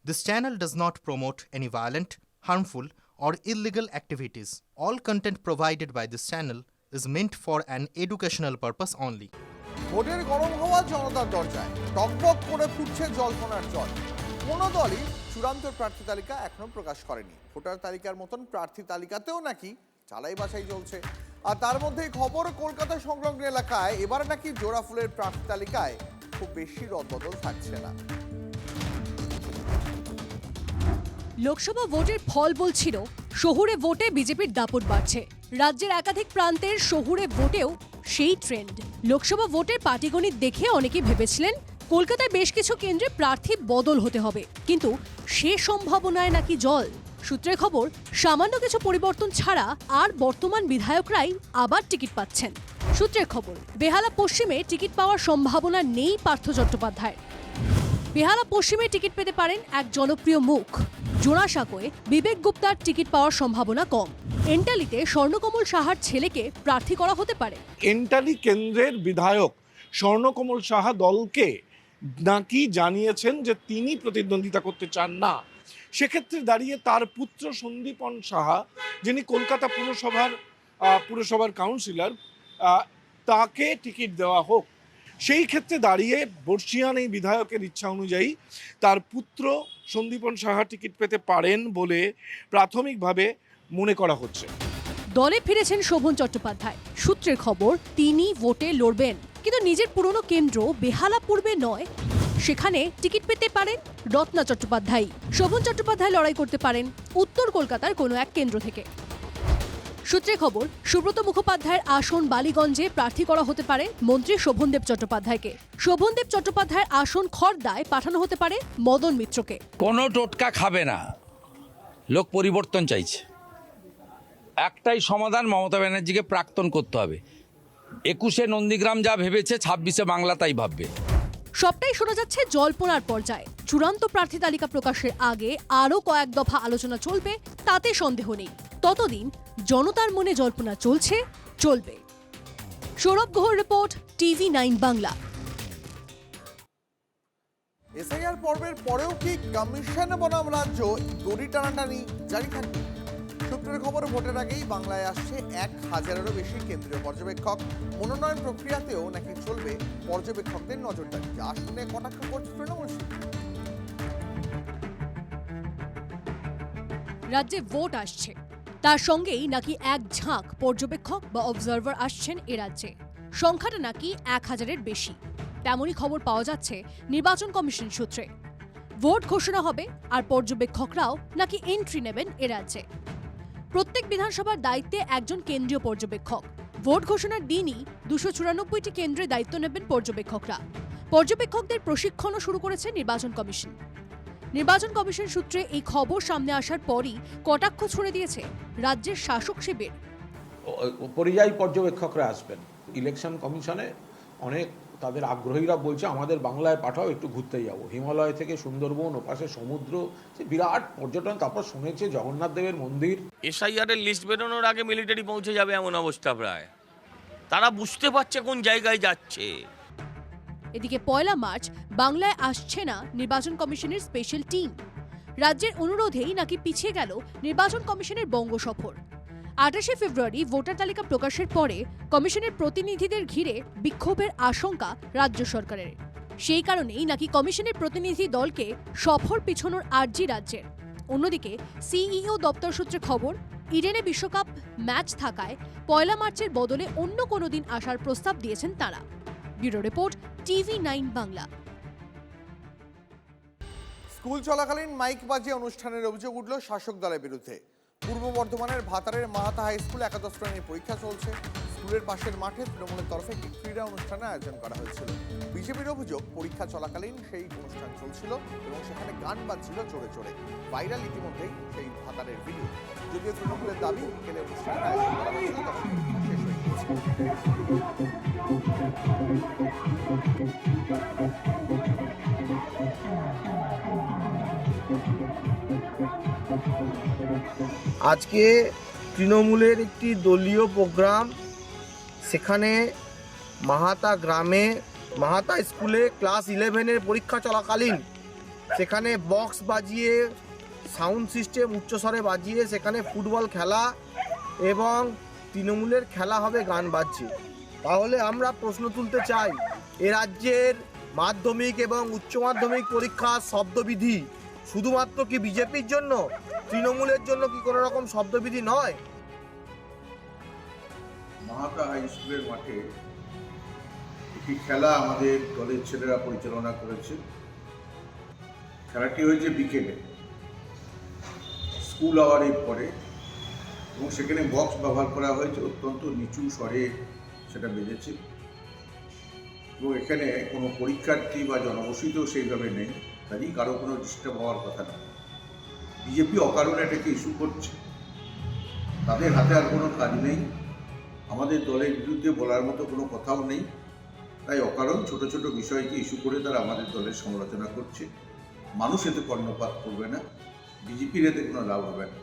This channel does not promote any violent, harmful, or illegal activities. All content provided by this channel is meant for an educational purpose only. ভোটের গরম হওয়া জনতার দরজায় টকবক করে ফুটছে জল্পনার জল। কোনো দলই চূড়ান্ত প্রার্থী তালিকা এখনো প্রকাশ করেনি। ভোটার তালিকার মতন প্রার্থী তালিকাতেও নাকি চালাই বাছাই চলছে। আর তার মধ্যেই খবর, কলকাতা সংলগ্ন এলাকায় এবার নাকি জোড়া ফুলের প্রার্থী তালিকায় খুব বেশি রদবদল থাকছে না। লোকসভা ভোটের ফল বলছিল শহুরে ভোটে বিজেপির দাপট বাড়ছে। রাজ্যের একাধিক প্রান্তের শহুরে ভোটেও সেই ট্রেন্ড। লোকসভা ভোটের পাটিগণিত দেখে অনেকেই ভেবেছিলেন কলকাতায় বেশ কিছু কেন্দ্রে প্রার্থী বদল হতে হবে, কিন্তু সে সম্ভাবনায় নাকি জল। সূত্রের খবর, সামান্য কিছু পরিবর্তন ছাড়া আর বর্তমান বিধায়করাই আবার টিকিট পাচ্ছেন। সূত্রের খবর, বেহালা পশ্চিমে টিকিট পাওয়ার সম্ভাবনা নেই পার্থ চট্টোপাধ্যায়ের। বেহালা পশ্চিমে টিকিট পেতে পারেন এক জনপ্রিয় মুখ। জোড়াসাঁকোয় বিবেক গুপ্তার টিকিট পাওয়ার সম্ভাবনা কম। এন্টালিতে স্বর্ণকমল সাহার ছেলেকে প্রার্থী করা হতে পারে। এন্টালি কেন্দ্রের বিধায়ক স্বর্ণকমল সাহা দলকে নাকি জানিয়েছেন যে তিনি প্রতিদ্বন্দ্বিতা করতে চান না। সেক্ষেত্রে দাঁড়িয়ে তার পুত্র সন্দীপন সাহা, যিনি কলকাতা পুরসভার কাউন্সিলর, তাকে টিকিট দেওয়া হোক। সেই ক্ষেত্রে দাঁড়িয়ে বর্ষিয়ান এই বিধায়কের ইচ্ছা অনুযায়ী তার পুত্র সন্দীপন সাহা টিকিট পেতে পারেন বলে প্রাথমিকভাবে মনে করা হচ্ছে। দলে ফিরেছেন শোভন চট্টোপাধ্যায়। সূত্রের খবর, তিনি ভোটে লড়বেন, কিন্তু নিজের পুরনো কেন্দ্র বেহালা পূর্বে নয়, সেখানে টিকিট পেতে পারেন রত্না চট্টোপাধ্যায়। শোভন চট্টোপাধ্যায় লড়াই করতে পারেন উত্তর কলকাতার কোনো এক কেন্দ্র থেকে। সূত্রের খবর, সুব্রত মুখোপাধ্যায়ের আসন বালিগঞ্জে প্রার্থী করা হতে পারে মন্ত্রী শোভনদেব চট্টোপাধ্যায়কে। শোভনদেব চট্টোপাধ্যায়ের আসন খড়দায় পাঠানো হতে পারে মদন মিত্রকে। কোনো টোটকা খাবে না, লোক পরিবর্তন চাইছে। একটাই সমাধান, মমতা ব্যানার্জিকে প্রাক্তন করতে হবে। 21-এ নন্দীগ্রাম যা ভেবেছে, 26-এ বাংলা তাই ভাববে। সবটাই শোনা যাচ্ছে জল্পনার পর্যায়ে। চূড়ান্ত প্রার্থী তালিকা প্রকাশের আগে আরও কয়েক দফা আলোচনা চলবে, তাতে সন্দেহ নেই। ততদিন জনতার মনে জল্পনা চলবে। সৌরভ গুহর রিপোর্ট, TV9 বাংলা। এসআইআর পর্বের পরেও কি কমিশন বনাম রাজ্য দড়ি টানাটানি জারি থাকবে? সূত্রের খবর, ভোটের আগেই বাংলায় আসছে 1000-এরও বেশি কেন্দ্রীয় পর্যবেক্ষক। মনোনয়ন প্রক্রিয়াতেও নাকি চলবে পর্যবেক্ষকদের নজরদারি। আসনে কটাক্ষ করছে তৃণমূল। রাজ্যে ভোট আসছে, তার সঙ্গেই নাকি এক ঝাঁক পর্যবেক্ষক বা অবজারভার আসছেন এ রাজ্যে। সংখ্যাটা নাকি 1000-এর বেশি, তেমনই খবর পাওয়া যাচ্ছে নির্বাচন কমিশন সূত্রে। ভোট ঘোষণা হবে আর পর্যবেক্ষকরাও নাকি এন্ট্রি নেবেন এ রাজ্যে। প্রত্যেক বিধানসভার দায়িত্বে একজন কেন্দ্রীয় পর্যবেক্ষক। ভোট ঘোষণার দিনই 294টি কেন্দ্রে দায়িত্ব নেবেন পর্যবেক্ষকরা। পর্যবেক্ষকদের প্রশিক্ষণও শুরু করেছে নির্বাচন কমিশন। নির্বাচন কমিশন সূত্রে এই খবর সামনে আসার পরই কটাক্ষ ছুড়ে দিয়েছে রাজ্যের শাসক শিবির। পরিযায়ী পর্যবেক্ষকরা আসবেন ইলেকশন কমিশনে। অনেক তাদের আগ্রহীরা বলছে আমাদের বাংলায় পাঠাও, একটু ঘুরতে যাবো। হিমালয় থেকে সুন্দরবন, ওপাশে সমুদ্র, বিরাট পর্যটন। তারপর শুনেছে জগন্নাথ দেবের মন্দির। এসআইআর এর লিস্ট বেরোনোর আগে মিলিটারি পৌঁছে যাবে এমন অবস্থা প্রায়। তারা বুঝতে পারছে কোন জায়গায় যাচ্ছে। এদিকে 1 মার্চ বাংলায় আসছে না নির্বাচন কমিশনের স্পেশাল টিম। রাজ্যের অনুরোধেই নাকি পিছিয়ে গেল নির্বাচন কমিশনের বঙ্গ সফর। 28শে ফেব্রুয়ারি ভোটার তালিকা প্রকাশের পরে কমিশনের প্রতিনিধিদের ঘিরে বিক্ষোভের আশঙ্কা রাজ্য সরকারের। সেই কারণেই নাকি কমিশনের প্রতিনিধি দলকে সফর পিছনোর আর্জি রাজ্যের। অন্যদিকে সিইও দপ্তর সূত্রে খবর, ইডেনে বিশ্বকাপ ম্যাচ থাকায় 1 মার্চের বদলে অন্য কোনো দিন আসার প্রস্তাব দিয়েছেন তারা। Bureau report, TV9 Bangla. School চলাকালীন মাইক বাজিয়ে অনুষ্ঠানের অভিযোগ উঠল শাসক দলের বিরুদ্ধে। পূর্ব বর্ধমানের ভাতারের মাহাতা হাই স্কুলে একাদশ শ্রেণীর পরীক্ষা চলছে। স্কুলের পাশের মাঠে তৃণমূলের তরফে একটি ক্রীড়া অনুষ্ঠানের আয়োজন করা হয়েছিল। বিজেপির অভিযোগ, পরীক্ষা চলাকালীন সেই অনুষ্ঠান চলছিল এবং সেখানে গান বাজছিল জোরে জোরে। ভাইরাল ইতিমধ্যেই সেই ভাতারের ভিডিও। যদিও তৃণমূলের দাবি, বিকেলে অনুষ্ঠানের আয়োজন করা হয়েছিল, তখন শেষ হয়ে গিয়েছে। আজকে তৃণমূলের একটি দলীয় প্রোগ্রাম, সেখানে মাহাতা গ্রামে মাহাতা স্কুলে ক্লাস 11-এর পরীক্ষা চলাকালীন সেখানে বক্স বাজিয়ে সাউন্ড সিস্টেম উচ্চস্বরে বাজিয়ে সেখানে ফুটবল খেলা এবং তৃণমূলের খেলা হবে গান বাজছে। তাহলে আমরা প্রশ্ন তুলতে চাই, এ রাজ্যের মাধ্যমিক এবং উচ্চ মাধ্যমিক পরীক্ষার শব্দবিধি শুধুমাত্র কি বিজেপির জন্য, তৃণমূলের জন্য কি কোনো রকম শব্দবিধি নয়? মাহাতা হাই স্কুলের মাঠে একটি খেলা আমাদের দলের ছেলেরা পরিচালনা করেছে। খেলাটি হয়েছে বিকেলে স্কুল আওয়ারের পরে, এবং সেখানে বক্স ব্যবহার করা হয়েছে, অত্যন্ত নিচু স্বরে সেটা বেজেছে, এবং এখানে কোনো পরীক্ষার্থী বা জনবসতিও সেইভাবে নেই, কাজেই কারো কোনো ডিস্টার্ব হওয়ার কথা না। বিজেপি অকারণে এটাকে ইস্যু করছে, তাদের হাতে আর কোনো কাজ নেই, আমাদের দলের বিরুদ্ধে বলার মতো কোনো কথাও নেই, তাই অকারণ ছোট ছোট বিষয়কে ইস্যু করে তারা আমাদের দলের সমালোচনা করছে। মানুষ এতে কর্ণপাত করবে না, বিজেপির এতে কোনো লাভ হবে না।